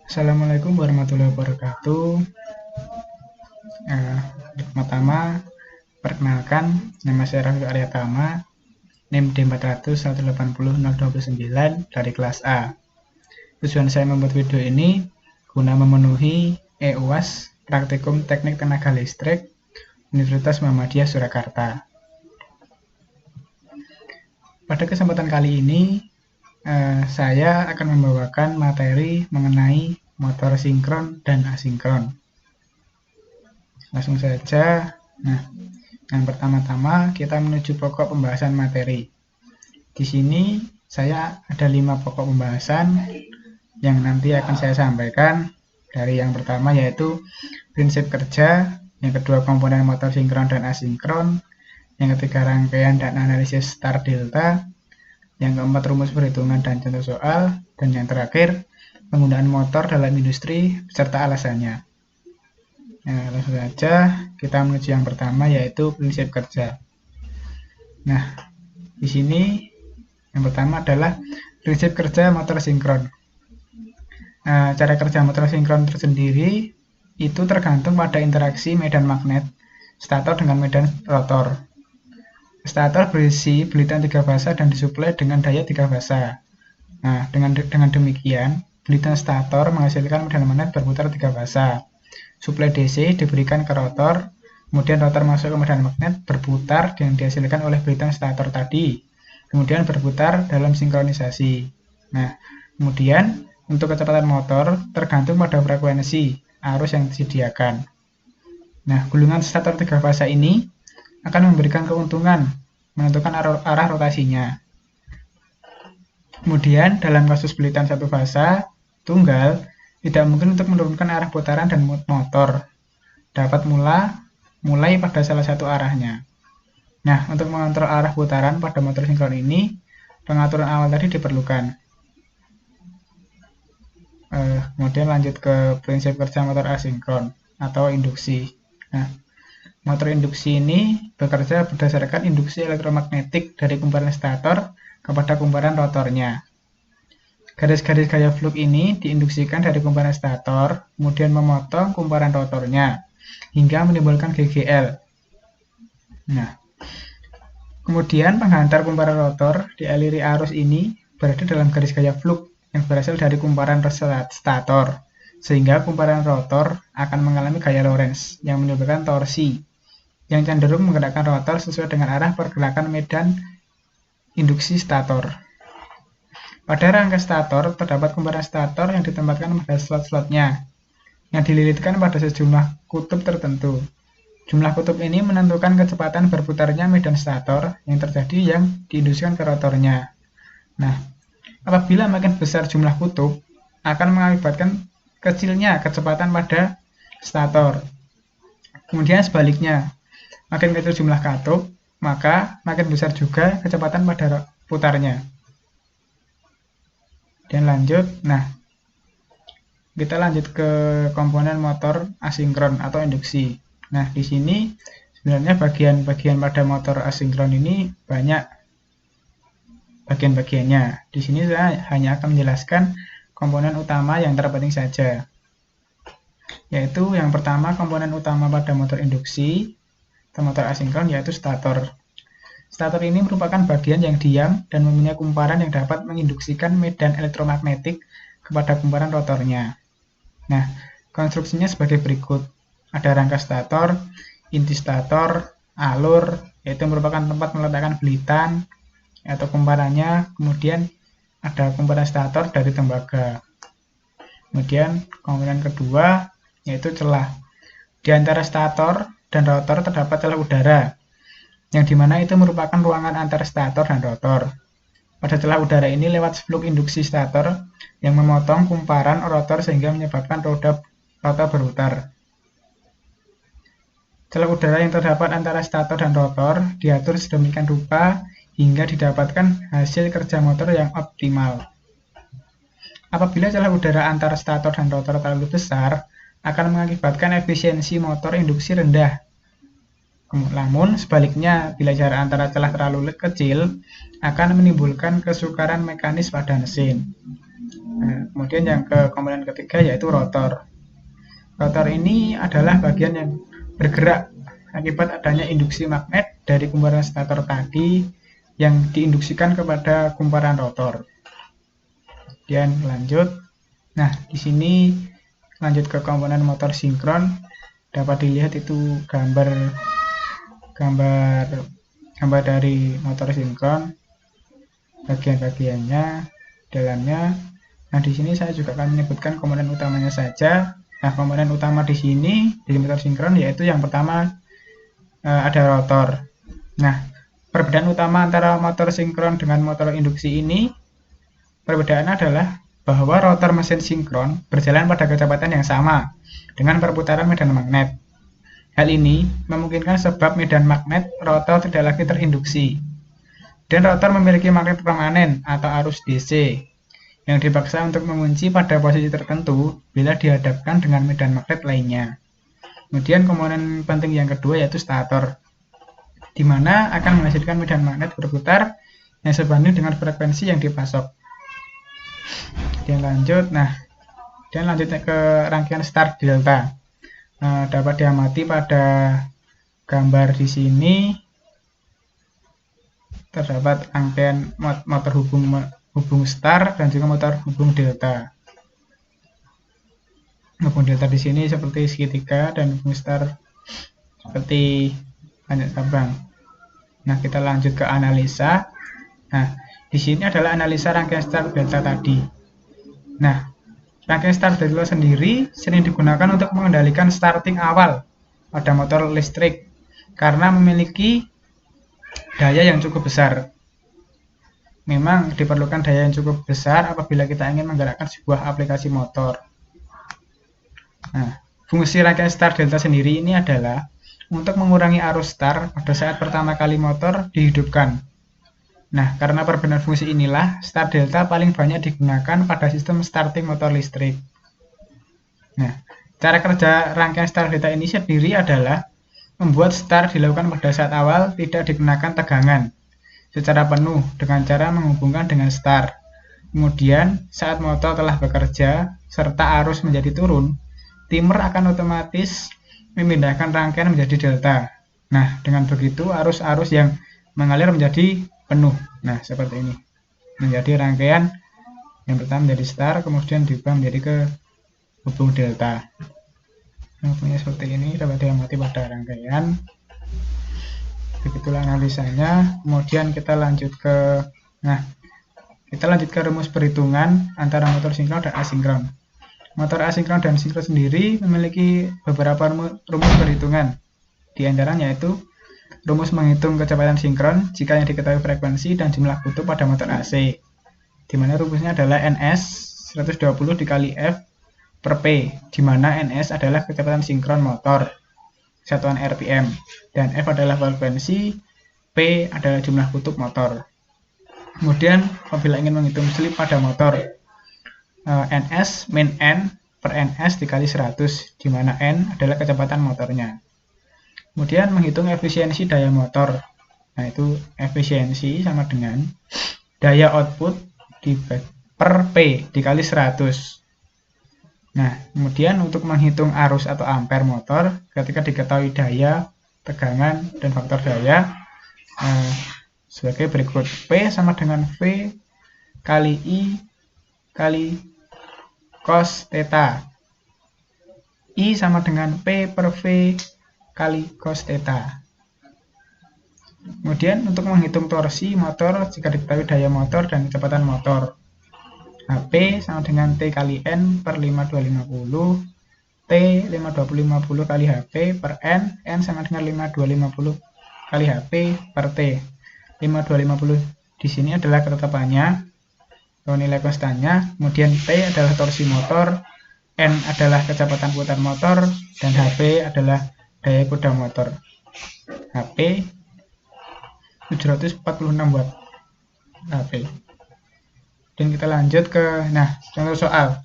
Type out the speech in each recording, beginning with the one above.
Assalamualaikum warahmatullahi wabarakatuh. Eh, Pertama, perkenalkan, nama saya Rafiq Aryatama, NIM D400180029 dari kelas A. Tujuan saya membuat video ini guna memenuhi EUAS Praktikum Teknik Tenaga Listrik Universitas Muhammadiyah Surakarta. Pada kesempatan kali ini, saya akan membawakan materi mengenai motor sinkron dan asinkron. Langsung saja. Nah, yang pertama-tama kita menuju pokok pembahasan materi. Di sini saya ada 5 pokok pembahasan yang nanti akan saya sampaikan. Dari yang pertama yaitu prinsip kerja, yang kedua komponen motor sinkron dan asinkron, yang ketiga rangkaian dan analisis start delta, yang keempat rumus perhitungan dan contoh soal, dan yang terakhir penggunaan motor dalam industri beserta alasannya. Nah, langsung saja kita menuju yang pertama yaitu prinsip kerja. Nah, di sini yang pertama adalah prinsip kerja motor sinkron. Nah, cara kerja motor sinkron tersendiri itu tergantung pada interaksi medan magnet stator dengan medan rotor. Stator berisi belitan 3 fasa dan disuplai dengan daya 3 fasa. Nah, dengan demikian, belitan stator menghasilkan medan magnet berputar 3 fasa. Suplai DC diberikan ke rotor, kemudian rotor masuk ke medan magnet berputar yang dihasilkan oleh belitan stator tadi, kemudian berputar dalam sinkronisasi. Nah, kemudian untuk kecepatan motor tergantung pada frekuensi arus yang disediakan. Nah, gulungan stator 3 fasa ini akan memberikan keuntungan menentukan arah rotasinya. Kemudian dalam kasus belitan 1 fasa tunggal, tidak mungkin untuk menurunkan arah putaran dan motor dapat mulai pada salah satu arahnya. Nah, untuk mengontrol arah putaran pada motor sinkron ini, pengaturan awal tadi diperlukan. Kemudian lanjut ke prinsip kerja motor asinkron atau induksi. Nah, motor induksi ini bekerja berdasarkan induksi elektromagnetik dari kumparan stator kepada kumparan rotornya. Garis-garis gaya flux ini diinduksikan dari kumparan stator, kemudian memotong kumparan rotornya, hingga menimbulkan GGL. Nah, kemudian penghantar kumparan rotor dialiri arus ini berada dalam garis gaya flux yang berasal dari kumparan stator, sehingga kumparan rotor akan mengalami gaya Lorentz yang menimbulkan torsi, yang cenderung menggerakkan rotor sesuai dengan arah pergerakan medan induksi stator. Pada rangka stator terdapat kumparan stator yang ditempatkan pada slot-slotnya, yang dililitkan pada sejumlah kutub tertentu. Jumlah kutub ini menentukan kecepatan berputarnya medan stator yang terjadi yang diinduksikan ke rotornya. Nah, apabila makin besar jumlah kutub, akan mengakibatkan kecilnya kecepatan pada stator. Kemudian sebaliknya, makin kecil jumlah kutub, maka makin besar juga kecepatan pada putarnya. Dan lanjut, nah kita lanjut ke komponen motor asinkron atau induksi. Nah, di sini sebenarnya bagian-bagian pada motor asinkron ini banyak bagian-bagiannya. Di sini saya hanya akan menjelaskan komponen utama yang terpenting saja. Yaitu yang pertama komponen utama pada motor induksi atau motor asinkron yaitu stator. Stator ini merupakan bagian yang diam dan mempunyai kumparan yang dapat menginduksikan medan elektromagnetik kepada kumparan rotornya. Nah, konstruksinya sebagai berikut. Ada rangka stator, inti stator, alur, yaitu merupakan tempat meletakkan belitan atau kumparannya, kemudian ada kumparan stator dari tembaga. Kemudian komponen kedua yaitu celah. Di antara stator dan rotor terdapat celah udara, yang dimana itu merupakan ruangan antara stator dan rotor. Pada celah udara ini lewat flux induksi stator yang memotong kumparan rotor sehingga menyebabkan roda berputar. Celah udara yang terdapat antara stator dan rotor diatur sedemikian rupa hingga didapatkan hasil kerja motor yang optimal. Apabila celah udara antara stator dan rotor terlalu besar, akan mengakibatkan efisiensi motor induksi rendah. Namun sebaliknya, bila jarak antara celah terlalu kecil, akan menimbulkan kesukaran mekanis pada mesin. Kemudian yang ke komponen ketiga yaitu rotor. Rotor ini adalah bagian yang bergerak akibat adanya induksi magnet dari kumparan stator tadi yang diinduksikan kepada kumparan rotor. Kemudian lanjut. Nah, di sini lanjut ke komponen motor sinkron. Dapat dilihat itu gambar dari motor sinkron, bagian-bagiannya, dalamnya. Nah, di sini saya juga akan menyebutkan komponen utamanya saja. Nah, komponen utama di sini di motor sinkron yaitu yang pertama ada rotor. Nah, perbedaan utama antara motor sinkron dengan motor induksi ini, perbedaannya adalah bahwa rotor mesin sinkron berjalan pada kecepatan yang sama dengan perputaran medan magnet. Hal ini memungkinkan sebab medan magnet rotor tidak lagi terinduksi. Dan rotor memiliki magnet permanen atau arus DC yang dipaksa untuk mengunci pada posisi tertentu bila dihadapkan dengan medan magnet lainnya. Kemudian komponen penting yang kedua yaitu stator, di mana akan menghasilkan medan magnet berputar yang sebanding dengan frekuensi yang dipasok. Dan lanjut, dan lanjutnya ke rangkaian start delta. Dapat diamati pada gambar di sini terdapat rangkaian motor hubung start dan juga motor hubung delta. Hubung delta di sini seperti segitiga dan hubung start seperti banyak cabang. Nah, kita lanjut ke analisa. Nah, di sini adalah analisa rangkaian start delta tadi. Nah, rangkaian start delta sendiri sering digunakan untuk mengendalikan starting awal pada motor listrik karena memiliki daya yang cukup besar. Memang diperlukan daya yang cukup besar apabila kita ingin menggerakkan sebuah aplikasi motor. Nah, fungsi rangkaian start delta sendiri ini adalah untuk mengurangi arus start pada saat pertama kali motor dihidupkan. Nah, karena perbedaan fungsi inilah, start delta paling banyak digunakan pada sistem starting motor listrik. Nah, cara kerja rangkaian start delta ini sendiri adalah membuat start dilakukan pada saat awal tidak dikenakan tegangan secara penuh dengan cara menghubungkan dengan start. Kemudian, saat motor telah bekerja serta arus menjadi turun, timer akan otomatis memindahkan rangkaian menjadi delta. Nah, dengan begitu arus-arus yang mengalir menjadi penuh. Nah, seperti ini. Menjadi rangkaian yang pertama menjadi start, kemudian diubah menjadi ke hubung delta. Nah, seperti ini dapat diamati pada rangkaian. Begitulah analisanya. Kemudian kita lanjut ke rumus perhitungan antara motor sinkron dan asinkron. Motor asinkron dan sinkron sendiri memiliki beberapa rumus perhitungan. Di antaranya yaitu rumus menghitung kecepatan sinkron jika yang diketahui frekuensi dan jumlah kutub pada motor AC, di mana rumusnya adalah NS 120 dikali F per P, di mana NS adalah kecepatan sinkron motor, satuan RPM, dan F adalah frekuensi, P adalah jumlah kutub motor. Kemudian, apabila ingin menghitung slip pada motor, NS min N per NS dikali 100, di mana N adalah kecepatan motornya. Kemudian menghitung efisiensi daya motor. Nah, itu efisiensi sama dengan daya output per P dikali 100. Nah, kemudian untuk menghitung arus atau ampere motor, ketika diketahui daya, tegangan, dan faktor daya, sebagai berikut. P sama dengan V kali I kali cos theta. I sama dengan P per V kali cos theta. Kemudian untuk menghitung torsi motor jika diketahui daya motor dan kecepatan motor, HP sama dengan T kali N per 5250, T 5250 kali HP per N, N sama dengan 5250 kali HP per T. 5250 di sini adalah ketetapannya, nilai konstannya. Kemudian T adalah torsi motor, N adalah kecepatan putar motor, dan HP adalah daya kuda motor. HP 746 watt HP. Dan kita lanjut ke contoh soal.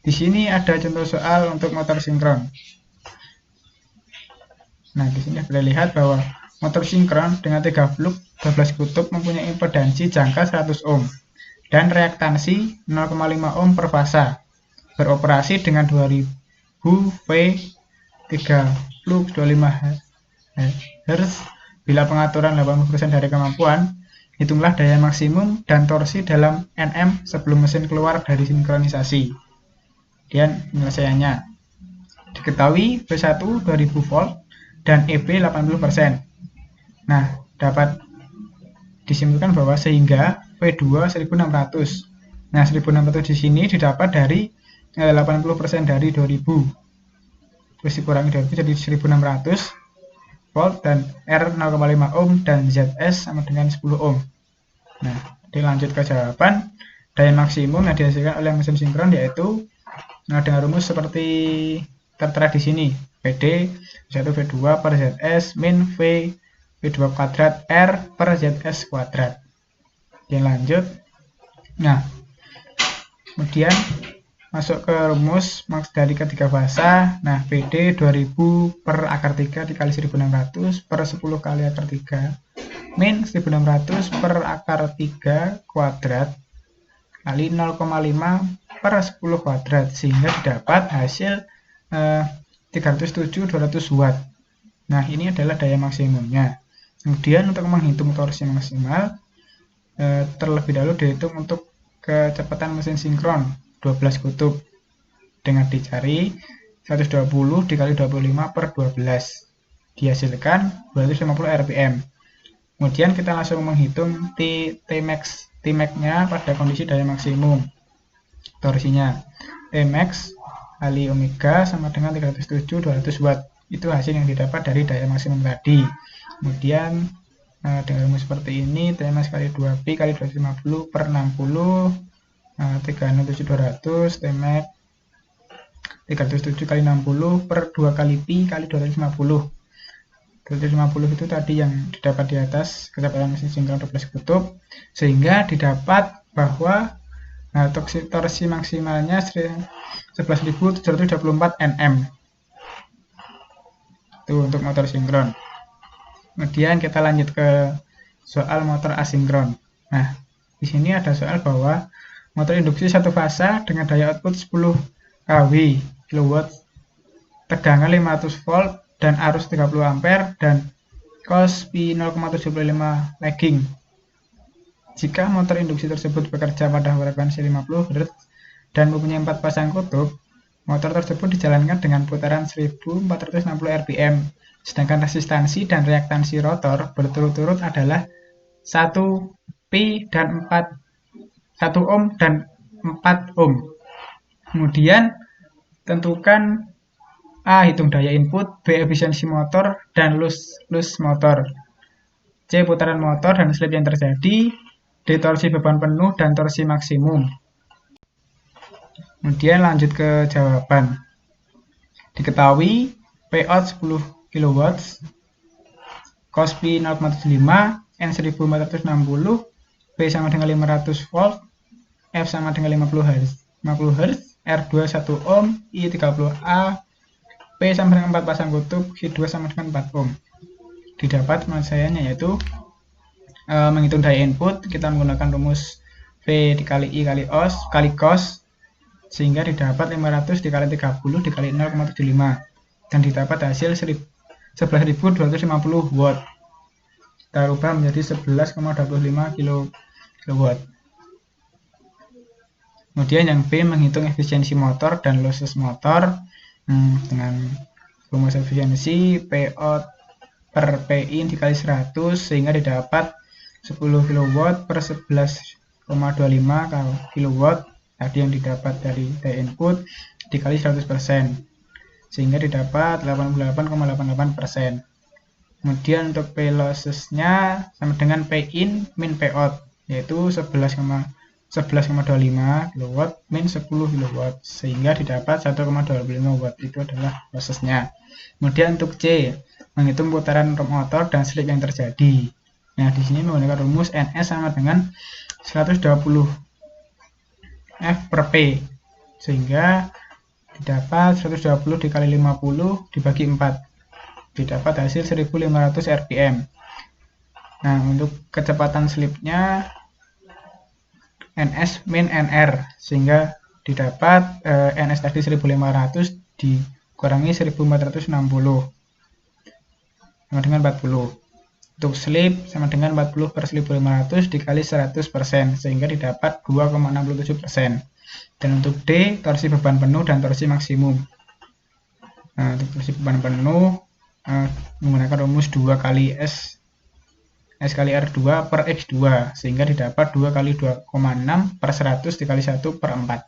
Di sini ada contoh soal untuk motor sinkron. Nah, di sini boleh lihat bahwa motor sinkron dengan 3 fluk 12 kutub mempunyai impedansi jangka 100 ohm dan reaktansi 0,5 ohm per fasa. Beroperasi dengan 2000 V 30-25 Hz. Bila pengaturan 80% dari kemampuan, hitunglah daya maksimum dan torsi dalam Nm sebelum mesin keluar dari sinkronisasi. Kemudian penyelesaiannya. Diketahui V1 2000 volt dan EB 80%. Nah, dapat disimpulkan bahwa sehingga V2 1600. Nah, 1600 di sini didapat dari 80% dari 2000. Terus dikurangi 2000 jadi 1600 volt dan R 0,5 ohm dan ZS sama dengan 10 ohm. Nah, dilanjut ke jawaban. Daya maksimum yang dihasilkan oleh mesin sinkron yaitu dengan rumus seperti tertera di sini. PD 1 V2 per ZS min V V2 kuadrat R per ZS kuadrat. Oke, lanjut. Nah, kemudian masuk ke rumus max dari ketiga fasa. Nah, PD 2000 per akar 3 dikali 1600 per 10 kali akar 3 min 1600 per akar 3 kuadrat kali 0,5 per 10 kuadrat, sehingga didapat hasil 307 200 watt. Nah, ini adalah daya maksimumnya. Kemudian untuk menghitung torsi maksimal, terlebih dahulu dihitung untuk kecepatan mesin sinkron 12 kutub dengan dicari 120 dikali 25 per 12 dihasilkan 250 rpm. Kemudian kita langsung menghitung Tmax-nya pada kondisi daya maksimum. Torsinya Tmax kali omega sama dengan 307 200 watt. Itu hasil yang didapat dari daya maksimum tadi. Kemudian dengan rumus seperti ini, Tmax kali 2pi kali 250 per 60 367 200 Tmax 307 kali 60 per 2 kali pi kali 250. 250 itu tadi yang didapat di atas kecepatan mesin sinkron 12 kutub, sehingga didapat bahwa torsi maksimalnya 11.724 Nm. Itu untuk motor sinkron. Kemudian kita lanjut ke soal motor asinkron. Nah, di sini ada soal bahwa motor induksi satu fasa dengan daya output 10 kW, tegangan 500 volt dan arus 30 ampere dan cos pi 0,75 lagging. Jika motor induksi tersebut bekerja pada frekuensi 50 Hz dan mempunyai 4 pasang kutub, motor tersebut dijalankan dengan putaran 1460 rpm. Sedangkan resistansi dan reaktansi rotor berturut-turut adalah 1 pi dan 1 ohm dan 4 ohm. Kemudian tentukan A. Hitung daya input, B. Efisiensi motor, dan loss motor, C. Putaran motor dan slip yang terjadi, D. Torsi beban penuh dan torsi maksimum. Kemudian lanjut ke jawaban. Diketahui Pout 10 kW, cos pi 0,75, N 1460, P sama dengan 500 volt, F sama dengan 50 Hz, R2 1 ohm, I 30A, P sama dengan 4 pasang kutub, Q2 sama dengan 4 ohm. Didapat penyelesaiannya yaitu menghitung daya input, kita menggunakan rumus V dikali I kali cos, sehingga didapat 500 dikali 30 dikali 0,75 dan didapat hasil 11.250 watt. Kita rubah menjadi 11,25 kW. Kemudian yang B menghitung efisiensi motor dan losses motor dengan rumus efisiensi Pout per Pin dikali 100 sehingga didapat 10 kW per 11,25 kW tadi yang didapat dari daya input dikali 100% sehingga didapat 88,88%. Kemudian untuk P losses-nya sama dengan Pin min Pout yaitu 11,25 kW min 10 kW sehingga didapat 1,25 watt. Itu adalah losses-nya. Kemudian untuk C menghitung putaran motor dan slip yang terjadi. Nah, di sini menggunakan rumus NS sama dengan 120 F per P sehingga didapat 120 dikali 50 dibagi 4 didapat hasil 1500 rpm. Nah, untuk kecepatan slipnya NS min NR, sehingga didapat NS tadi 1500 dikurangi 1460 sama dengan 40. Untuk slip sama dengan 40 per 1500 dikali 100%, sehingga didapat 2,67%. Dan untuk D, torsi beban penuh dan torsi maksimum. Nah, untuk torsi beban penuh menggunakan rumus 2 kali S kali R2 per X2, sehingga didapat 2 kali 2,6 per 100 dikali 1 per 4.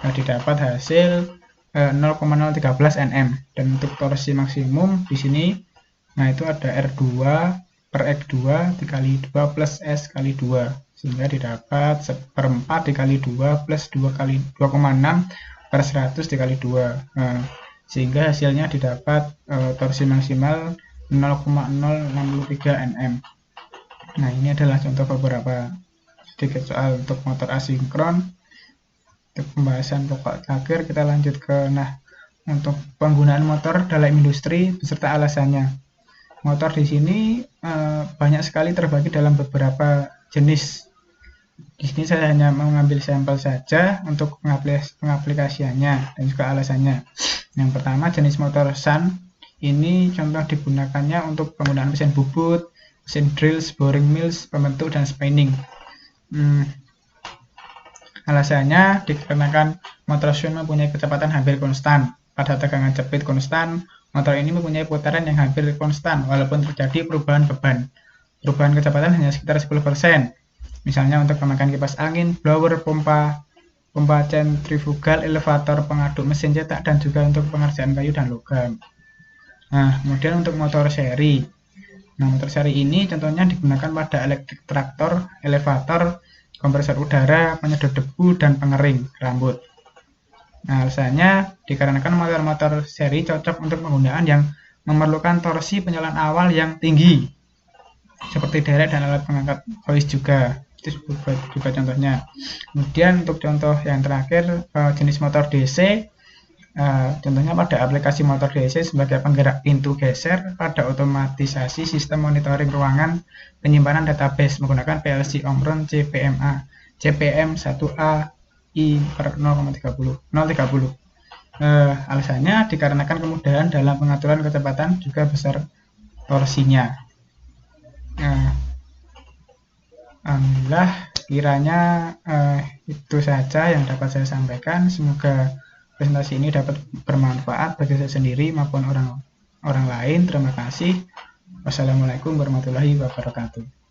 Nah, didapat hasil 0,013 Nm. Dan untuk torsi maksimum di sini, nah itu ada R2 per X2 dikali 2 plus S kali 2, sehingga didapat 1/4 dikali 2 plus 2 kali 2,6 per 100 dikali 2. Nah, sehingga hasilnya didapat torsi maksimal 0,063 Nm. Nah, ini adalah contoh beberapa sedikit soal untuk motor asinkron. Untuk pembahasan pokok terakhir kita lanjut ke untuk penggunaan motor dalam industri beserta alasannya. Motor di sini banyak sekali terbagi dalam beberapa jenis. Di sini saya hanya mengambil sampel saja untuk pengaplikasiannya dan juga alasannya. Yang pertama, jenis motor Sun. Ini contoh digunakannya untuk penggunaan mesin bubut, mesin drills, boring mills, pembentuk, dan spinning. Alasannya dikarenakan motor Sun mempunyai kecepatan hampir konstan. Pada tegangan jepit konstan, motor ini mempunyai putaran yang hampir konstan walaupun terjadi perubahan beban. Perubahan kecepatan hanya sekitar 10%. Misalnya untuk pemakaian kipas angin, blower, pompa sentrifugal, elevator, pengaduk mesin cetak, dan juga untuk pengerjaan kayu dan logam. Nah, kemudian untuk motor seri. Nah, motor seri ini contohnya digunakan pada elektrik traktor, elevator, kompresor udara, penyedot debu, dan pengering rambut. Nah, alasannya dikarenakan motor-motor seri cocok untuk penggunaan yang memerlukan torsi penyaluran awal yang tinggi, seperti derek dan alat pengangkat hoist juga. Itu juga contohnya. Kemudian untuk contoh yang terakhir, jenis motor DC. Contohnya pada aplikasi motor DC sebagai penggerak pintu geser pada otomatisasi sistem monitoring ruangan penyimpanan database menggunakan PLC Omron CPMA CPM1A I per 0,30. Alasannya dikarenakan kemudahan dalam pengaturan kecepatan juga besar torsinya. Alhamdulillah, kiranya itu saja yang dapat saya sampaikan. Semoga presentasi ini dapat bermanfaat bagi saya sendiri maupun orang lain. Terima kasih. Wassalamualaikum warahmatullahi wabarakatuh.